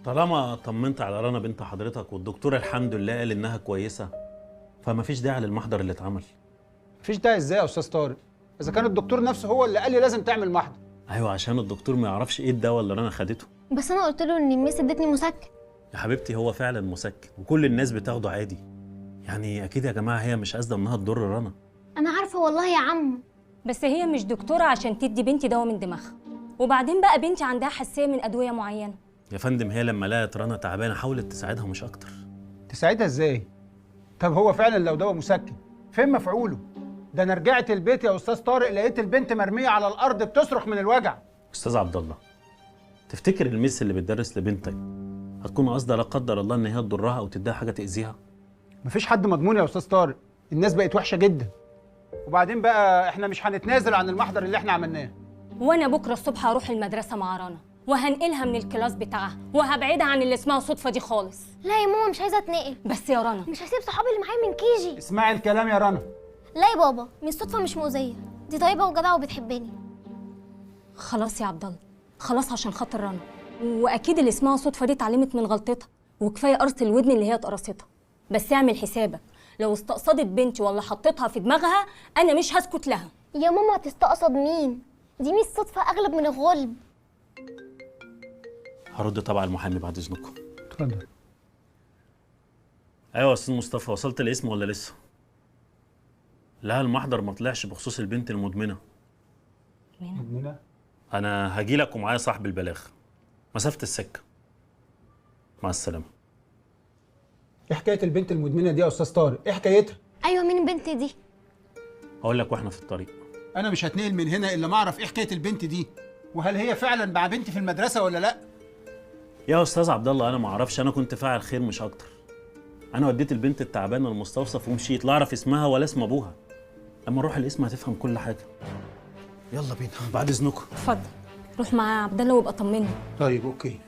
طالما طمنت على رنا بنت حضرتك والدكتور الحمد لله قال انها كويسه، فما فيش داعي للمحضر اللي اتعمل. مفيش داعي ازاي يا استاذ طارق؟ اذا كان الدكتور نفسه هو اللي قال لي لازم تعمل محضر. ايوه، عشان الدكتور ما يعرفش ايه الدواء اللي رنا خدته. بس انا قلت له ان الميس ادتني مسكن. يا حبيبتي هو فعلا مسكن وكل الناس بتاخده عادي. يعني اكيد يا جماعه هي مش قصده انها تضر رنا. انا عارفه والله يا عم. بس هي مش دكتوره عشان تدي بنتي دواء من دماغها. وبعدين بقى بنتي عندها حساسيه من ادويه معينه. يا فندم هي لما لقت رنا تعبانه حاولت تساعدها مش اكتر. تساعدها ازاي؟ طب هو فعلا لو دواء مسكن فين مفعوله؟ ده انا رجعت البيت يا استاذ طارق لقيت البنت مرميه على الارض بتصرخ من الوجع. استاذ عبد الله، تفتكر الميس اللي بتدرس لبنتك هتكون قصدها لا قدر الله ان هي تضرها او تديها حاجه تاذيها؟ مفيش حد مضمون يا استاذ طارق، الناس بقت وحشه جدا. وبعدين بقى احنا مش هنتنازل عن المحضر اللي احنا عملناه. وانا بكره الصبح هروح المدرسه مع رنا وهنقلها من الكلاس بتاعها وهبعدها عن اللي اسمها صدفه دي خالص. لا يا ماما مش عايزه اتنقل. بس يا رنا مش هسيب صحابي اللي معايا من كيجي. اسمعي الكلام يا رنا. لا يا بابا، مش صدفه مش مؤذيه، دي طيبه وجدعه وبتحبني. خلاص يا عبد الله، خلاص عشان خاطر رنا. واكيد اللي اسمها صدفه دي اتعلمت من غلطتها، وكفايه قرص الودن اللي هي اتقرصتها. بس اعمل حسابك لو استقصدت بنتي ولا حطيتها في دماغها انا مش هسكت لها. يا ماما تستقصد مين؟ دي مش صدفه اغلب من الغلب. هرد طبعا المحامي بعد اذنكم. اتفضل. ايوه يا استاذ مصطفى، وصلت الاسم ولا لسه؟ لا المحضر ما طلعش بخصوص البنت المدمنه. مدمنه؟ انا هاجي لك ومعايا صاحب البلاغ، مسافه السكه. مع السلامه. ايه حكايه البنت المدمنه دي يا استاذ طارق؟ ايه حكايتها؟ ايوه مين البنت دي؟ هقول لك واحنا في الطريق. انا مش هتنقل من هنا الا ما اعرف ايه حكايه البنت دي، وهل هي فعلا مع بنتي في المدرسه ولا لا؟ يا استاذ عبد الله انا ما اعرفش، انا كنت فاعل خير مش اكتر. انا وديت البنت التعبانه المستوصف ومشيت، لا اعرف اسمها ولا اسم ابوها. لما نروح الاسم هتفهم كل حاجه. يلا بينا بعد اذنكم. اتفضل روح مع عبد الله وابقى طمني. طيب اوكي.